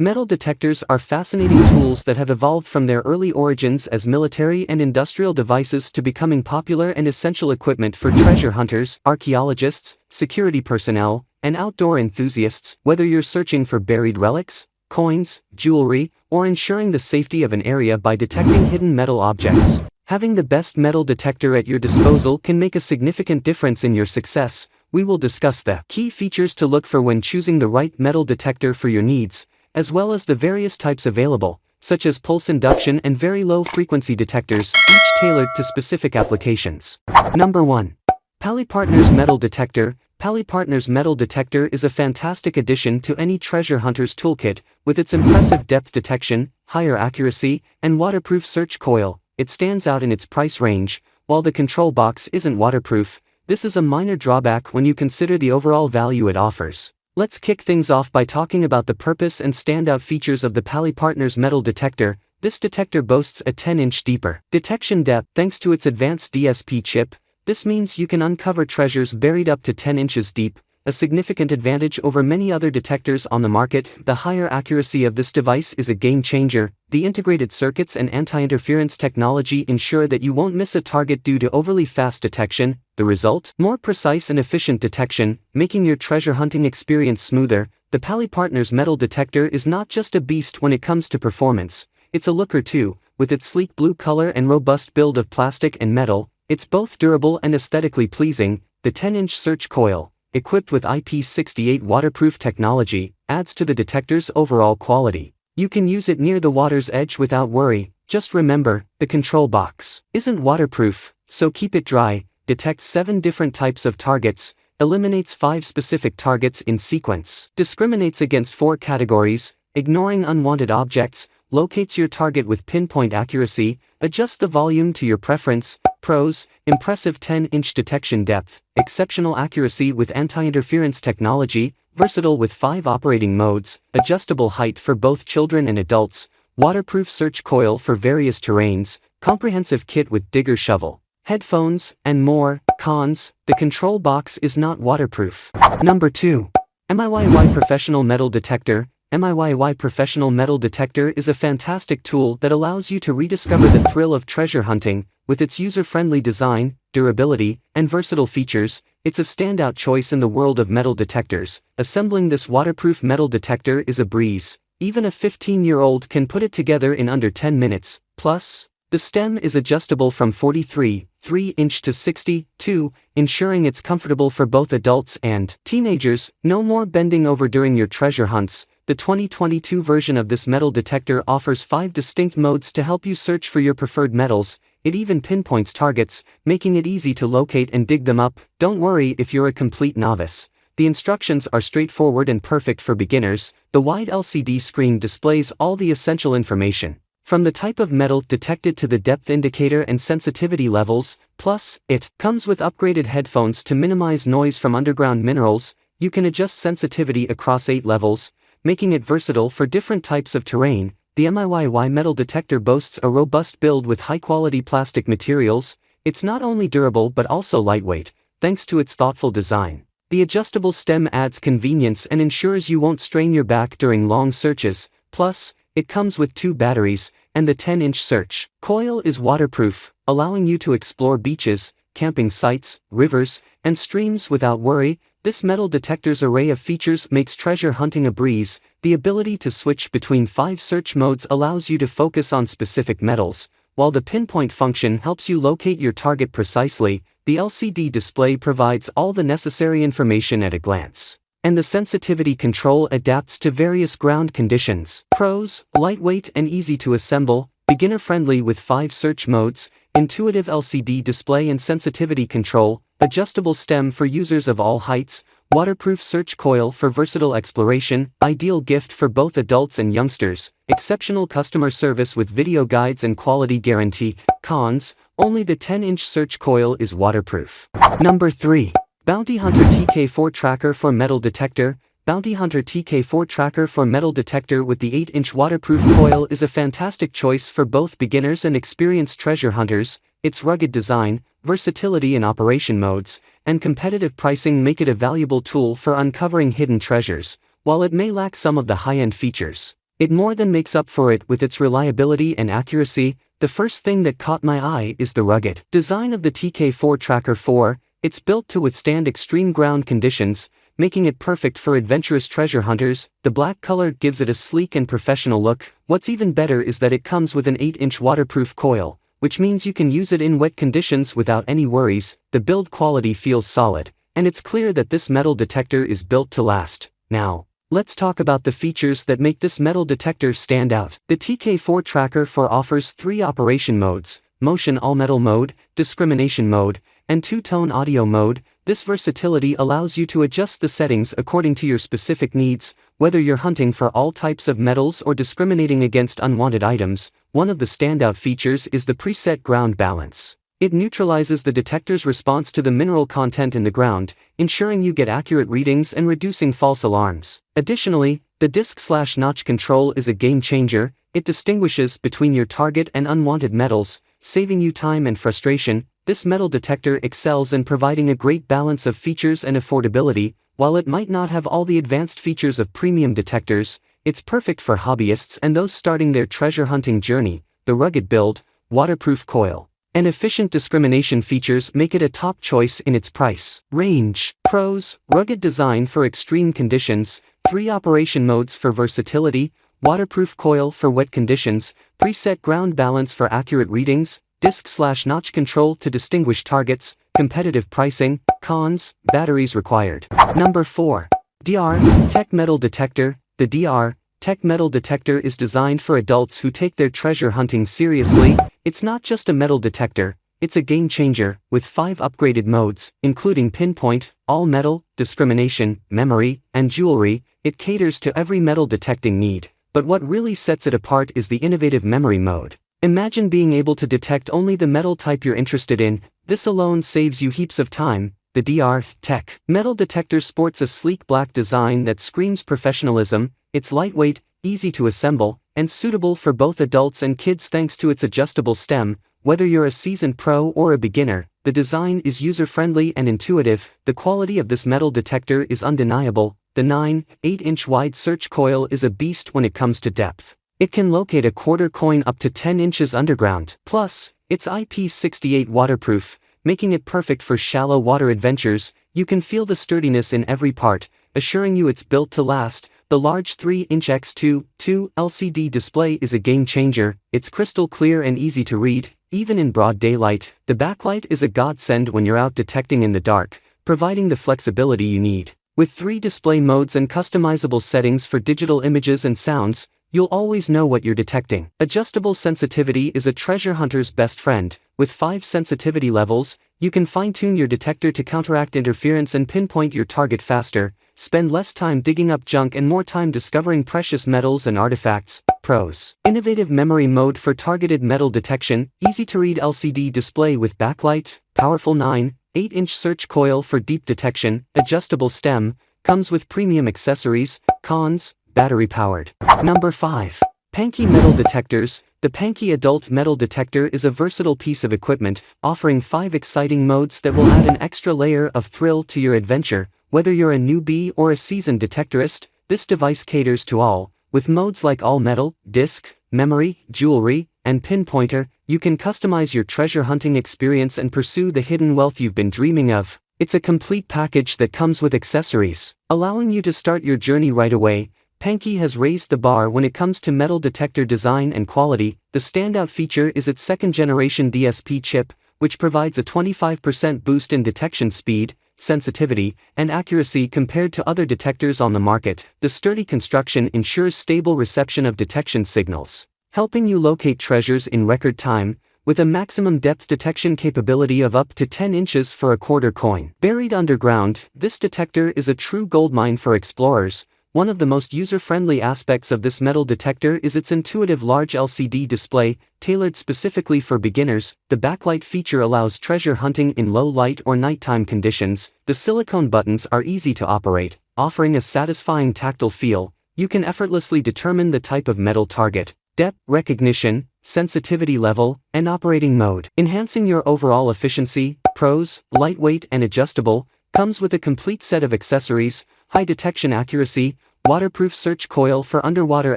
Metal detectors are fascinating tools that have evolved from their early origins as military and industrial devices to becoming popular and essential equipment for treasure hunters, archaeologists, security personnel, and outdoor enthusiasts. Whether you're searching for buried relics, coins, jewelry, or ensuring the safety of an area by detecting hidden metal objects, having the best metal detector at your disposal can make a significant difference in your success. We will discuss the key features to look for when choosing the right metal detector for your needs, as well as the various types available, such as pulse induction and very low-frequency detectors, each tailored to specific applications. Number 1. PaliPartners Metal Detector. PaliPartners Metal Detector is a fantastic addition to any treasure hunter's toolkit. With its impressive depth detection, higher accuracy, and waterproof search coil, it stands out in its price range. While the control box isn't waterproof, this is a minor drawback when you consider the overall value it offers. Let's kick things off by talking about the purpose and standout features of the PaliPartners Metal Detector. This detector boasts a 10-inch deeper detection depth thanks to its advanced DSP chip. This means you can uncover treasures buried up to 10 inches deep, a significant advantage over many other detectors on the market. The higher accuracy of this device is a game changer. The integrated circuits and anti-interference technology ensure that you won't miss a target due to overly fast detection. The result? More precise and efficient detection, making your treasure hunting experience smoother. The PaliPartners Metal Detector is not just a beast when it comes to performance, it's a looker too. With its sleek blue color and robust build of plastic and metal, it's both durable and aesthetically pleasing. The 10-inch search coil, equipped with IP68 waterproof technology, adds to the detector's overall quality. You can use it near the water's edge without worry. Just remember, the control box isn't waterproof, so keep it dry. Detects 7 different types of targets, eliminates 5 specific targets in sequence, discriminates against 4 categories, ignoring unwanted objects, locates your target with pinpoint accuracy, adjusts the volume to your preference. Pros: impressive 10-inch detection depth, exceptional accuracy with anti-interference technology, versatile with 5 operating modes, adjustable height for both children and adults, waterproof search coil for various terrains, comprehensive kit with digger shovel, headphones, and more. Cons: the control box is not waterproof. Number 2. MIYY Professional Metal Detector. MIYY Professional Metal Detector is a fantastic tool that allows you to rediscover the thrill of treasure hunting. With its user-friendly design, durability, and versatile features, it's a standout choice in the world of metal detectors. Assembling this waterproof metal detector is a breeze. Even a 15-year-old can put it together in under 10 minutes. Plus, the stem is adjustable from 43.3" to 60.2", ensuring it's comfortable for both adults and teenagers. No more bending over during your treasure hunts. The 2022 version of this metal detector offers 5 distinct modes to help you search for your preferred metals. It even pinpoints targets, making it easy to locate and dig them up. Don't worry if you're a complete novice. The instructions are straightforward and perfect for beginners. The wide LCD screen displays all the essential information, from the type of metal detected to the depth indicator and sensitivity levels. Plus, it comes with upgraded headphones to minimize noise from underground minerals. You can adjust sensitivity across 8 levels, making it versatile for different types of terrain. The MIYY Metal Detector boasts a robust build with high-quality plastic materials. It's not only durable but also lightweight, thanks to its thoughtful design. The adjustable stem adds convenience and ensures you won't strain your back during long searches. Plus, it comes with 2 batteries, and the 10-inch search coil is waterproof, allowing you to explore beaches, camping sites, rivers, and streams without worry. This metal detector's array of features makes treasure hunting a breeze. The ability to switch between 5 search modes allows you to focus on specific metals, while the pinpoint function helps you locate your target precisely. The LCD display provides all the necessary information at a glance, and the sensitivity control adapts to various ground conditions. Pros: lightweight and easy to assemble, beginner-friendly with 5 search modes, intuitive LCD display and sensitivity control, adjustable stem for users of all heights, waterproof search coil for versatile exploration, ideal gift for both adults and youngsters, exceptional customer service with video guides and quality guarantee. Cons: only the 10-inch search coil is waterproof. Number 3. Bounty Hunter TK4 Tracker for Metal Detector. Bounty Hunter TK4 Tracker for Metal Detector with the 8-inch waterproof coil is a fantastic choice for both beginners and experienced treasure hunters. Its rugged design, versatility in operation modes, and competitive pricing make it a valuable tool for uncovering hidden treasures. While it may lack some of the high-end features, It more than makes up for it with its reliability and accuracy. The first thing that caught my eye is the rugged design of the TK4 Tracker 4. It's built to withstand extreme ground conditions, making it perfect for adventurous treasure hunters. The black color gives it a sleek and professional look. What's even better is that it comes with an 8-inch waterproof coil, which means you can use it in wet conditions without any worries. The build quality feels solid, and it's clear that this metal detector is built to last. Now, let's talk about the features that make this metal detector stand out. The TK4 Tracker 4 offers 3 operation modes: motion all-metal mode, discrimination mode, and two-tone audio mode. This versatility allows you to adjust the settings according to your specific needs, whether you're hunting for all types of metals or discriminating against unwanted items. One of the standout features is the preset ground balance. It neutralizes the detector's response to the mineral content in the ground, ensuring you get accurate readings and reducing false alarms. Additionally, the disc/notch control is a game changer. It distinguishes between your target and unwanted metals, saving you time and frustration. This metal detector excels in providing a great balance of features and affordability. While it might not have all the advanced features of premium detectors, it's perfect for hobbyists and those starting their treasure hunting journey. The rugged build, waterproof coil, and efficient discrimination features make it a top choice in its price range. Pros: rugged design for extreme conditions, 3 operation modes for versatility, waterproof coil for wet conditions, preset ground balance for accurate readings, disc/notch control to distinguish targets, competitive pricing. Cons: batteries required. Number 4. DR Tech Metal Detector. The DR Tech Metal Detector is designed for adults who take their treasure hunting seriously. It's not just a metal detector, it's a game changer. With 5 upgraded modes, including pinpoint, all metal, discrimination, memory, and jewelry. It caters to every metal detecting need. But what really sets it apart is the innovative memory mode. Imagine being able to detect only the metal type you're interested in. This alone saves you heaps of time. The DR Tech Metal Detector sports a sleek black design that screams professionalism. It's lightweight, easy to assemble, and suitable for both adults and kids thanks to its adjustable stem. Whether you're a seasoned pro or a beginner, the design is user-friendly and intuitive. The quality of this metal detector is undeniable. The 9.8-inch wide search coil is a beast when it comes to depth. It can locate a quarter coin up to 10 inches underground. Plus, it's IP68 waterproof, making it perfect for shallow water adventures. You can feel the sturdiness in every part, assuring you it's built to last. The large 3-inch X2.2 LCD display is a game changer. It's crystal clear and easy to read, even in broad daylight. The backlight is a godsend when you're out detecting in the dark, providing the flexibility you need. With 3 display modes and customizable settings for digital images and sounds, you'll always know what you're detecting. Adjustable sensitivity is a treasure hunter's best friend. With 5 sensitivity levels, you can fine-tune your detector to counteract interference and pinpoint your target faster. Spend less time digging up junk and more time discovering precious metals and artifacts. Pros: innovative memory mode for targeted metal detection, easy-to-read LCD display with backlight, powerful 9.8-inch search coil for deep detection, adjustable stem, comes with premium accessories. Cons: battery powered. Number 5. Pankey Metal Detectors. The Pankey Adult Metal Detector is a versatile piece of equipment, offering 5 exciting modes that will add an extra layer of thrill to your adventure. Whether you're a newbie or a seasoned detectorist, this device caters to all. With modes like all metal, disc, memory, jewelry, and pinpointer, you can customize your treasure hunting experience and pursue the hidden wealth you've been dreaming of. It's a complete package that comes with accessories, allowing you to start your journey right away. Pankey has raised the bar when it comes to metal detector design and quality. The standout feature is its 2nd-generation DSP chip, which provides a 25% boost in detection speed, sensitivity, and accuracy compared to other detectors on the market. The sturdy construction ensures stable reception of detection signals, helping you locate treasures in record time. With a maximum depth detection capability of up to 10 inches for a quarter coin buried underground, this detector is a true goldmine for explorers. One of the most user-friendly aspects of this metal detector is its intuitive large LCD display, tailored specifically for beginners. The backlight feature allows treasure hunting in low light or nighttime conditions. The silicone buttons are easy to operate, offering a satisfying tactile feel. You can effortlessly determine the type of metal target, depth recognition, sensitivity level, and operating mode, enhancing your overall efficiency. Pros: lightweight and adjustable, comes with a complete set of accessories, high detection accuracy, Waterproof search coil for underwater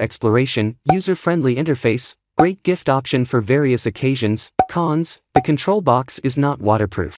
exploration, user-friendly interface, great gift option for various occasions. Cons: the control box is not waterproof.